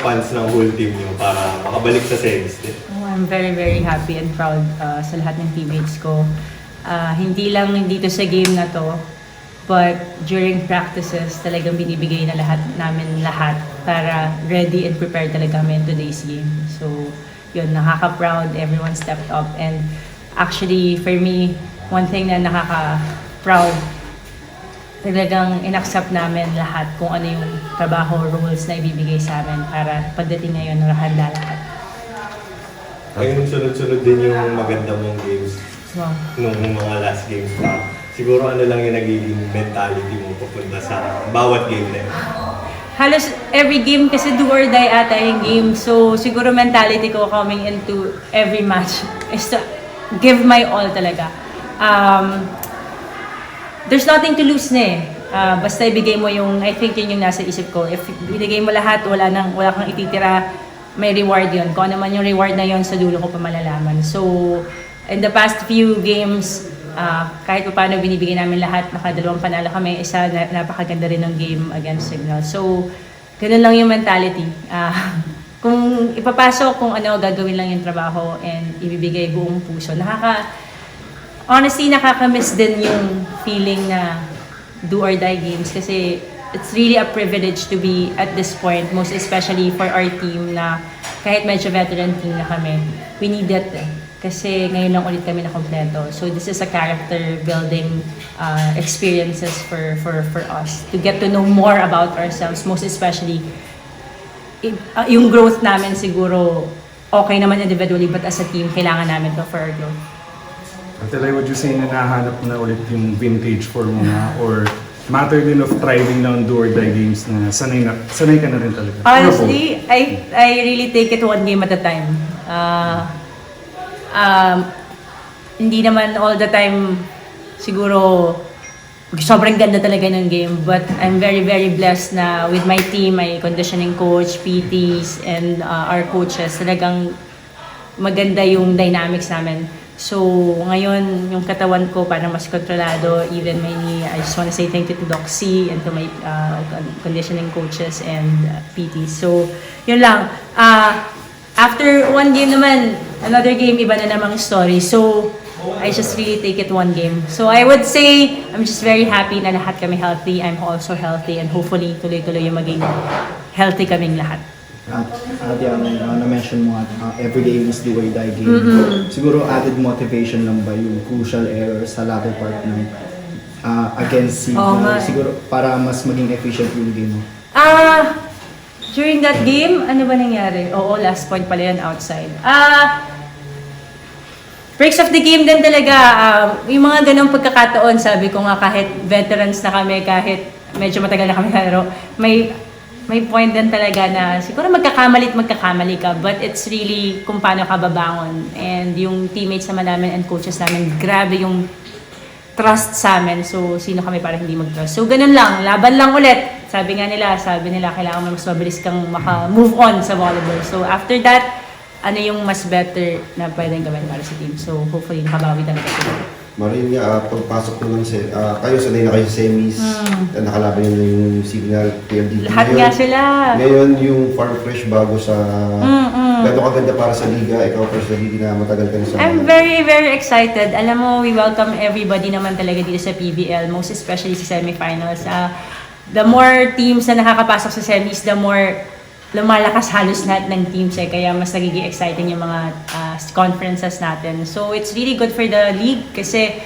response ng whole team niyo para makabalik sa semis din? Oh, I'm very, very happy and proud sa lahat ng teammates ko. Hindi lang dito sa game na to, but during practices, talagang binibigay na namin lahat para ready and prepared talaga kami in today's game. So, yun, nakaka-proud, everyone stepped up. And actually, for me, one thing na nakaka-proud, talagang in-accept namin lahat kung ano yung trabaho, roles na ibibigay sa amin para pagdating ngayon, nakahanda lahat. Ayun, sunod-sunod din yung maganda mong games Wow. nung mga last games pa. Siguro ano lang yung nagiging mentality mo papunta sa bawat game na yun? Halos every game kasi do or die ata yung game. So siguro mentality ko coming into every match is to give my all talaga. There's nothing to lose na eh. Basta ibigay mo yung, I think yun yung nasa isip ko. If ibigay mo lahat, wala kang ititira, may reward yun. Kung ano man yung reward na yun, sa dulo ko pa malalaman. So, in the past few games, kahit pa paano binibigay namin lahat, nakadalawang panalo kami, isa napakaganda rin ng game against Signal. So, ganun lang yung mentality. Kung ipapasok, kung ano, gagawin lang yung trabaho and ibibigay buong puso. Honestly, nakakamiss din yung feeling na do or die games kasi it's really a privilege to be at this point, most especially for our team na kahit medyo veteran team na kami, we need that kasi ngayon lang ulit kami na kompleto. So this is a character building experiences for us to get to know more about ourselves, most especially yung growth namin siguro okay naman individually but as a team, kailangan namin to for our growth. Ate, would you say na nahanap na ulit yung vintage form mo na or matter din of thriving na on do or die games na sanay ka na rin talaga? Honestly, I really take it one game at a time. Hindi naman all the time siguro sobrang ganda talaga ng game, but I'm very, very blessed na with my team, my conditioning coach, PTs, and our coaches, talagang maganda yung dynamics namin. So, ngayon, yung katawan ko parang mas kontrolado, even my knee. I just want to say thank you to Doc C and to my conditioning coaches and PTs. So, yun lang. After one game naman, another game, iba na namang story. So, I just really take it one game. So, I would say, I'm just very happy na lahat kami healthy. I'm also healthy and hopefully, tuloy-tuloy yung maging healthy kaming lahat. Ate, na-mention mo nga, every game is do or die game. Siguro added motivation lang ba yung crucial errors sa latter part ng against Signal? Siguro para mas maging efficient yung game mo. During that game, ano ba nangyari? Oo, last point pala yan outside. Breaks of the game din talaga. Yung mga ganong pagkakataon, sabi ko nga kahit veterans na kami, kahit medyo matagal na kami laro, may point din talaga na siguro magkakamali ka, but it's really kung paano ka babangon. And yung teammates naman namin and coaches namin, grabe yung trust sa amin. So, sino kami para hindi mag-trust? So, ganun lang. Laban lang ulit. Sabi nila, kailangan mo mas mabilis kang maka-move on sa volleyball. So, after that, ano yung mas better na pwedeng gawin para sa team. So, hopefully, nakabawi talaga sila. Marin nga, pagpasok naman kayo, sanay na kayo sa semis, nakalaban nyo na yung Signal, PLDT. Lahat nga sila. Ngayon, yung Farm Fresh bago sa... Gano'ng kaganda para sa liga, ikaw personally na matagal ka na sa... I'm very, very excited. Alam mo, we welcome everybody naman talaga dito sa PBL, most especially sa semifinals. The more teams na nakakapasok sa semis, the more lumalakas halos lahat ng teams kaya mas nagiging exciting yung mga conferences natin. So it's really good for the league kasi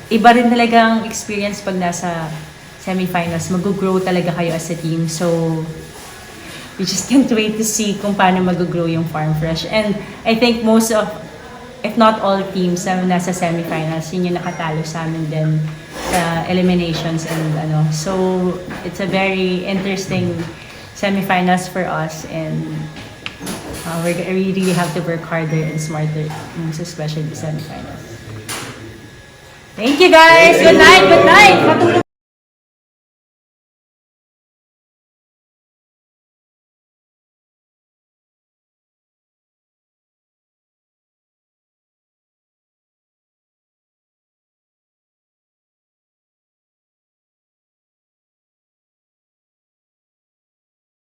iba rin talagang experience pag nasa semifinals. Mag-grow talaga kayo as a team. So we just can't wait to see kung paano mag-grow yung Farm Fresh. And I think most of, if not all teams na nasa semifinals, yun yung nakatalo sa amin din sa eliminations and ano. So it's a very interesting semifinals for us, and we really have to work harder and smarter, most especially the semifinals. Thank you guys! Good night! Good night! Matulog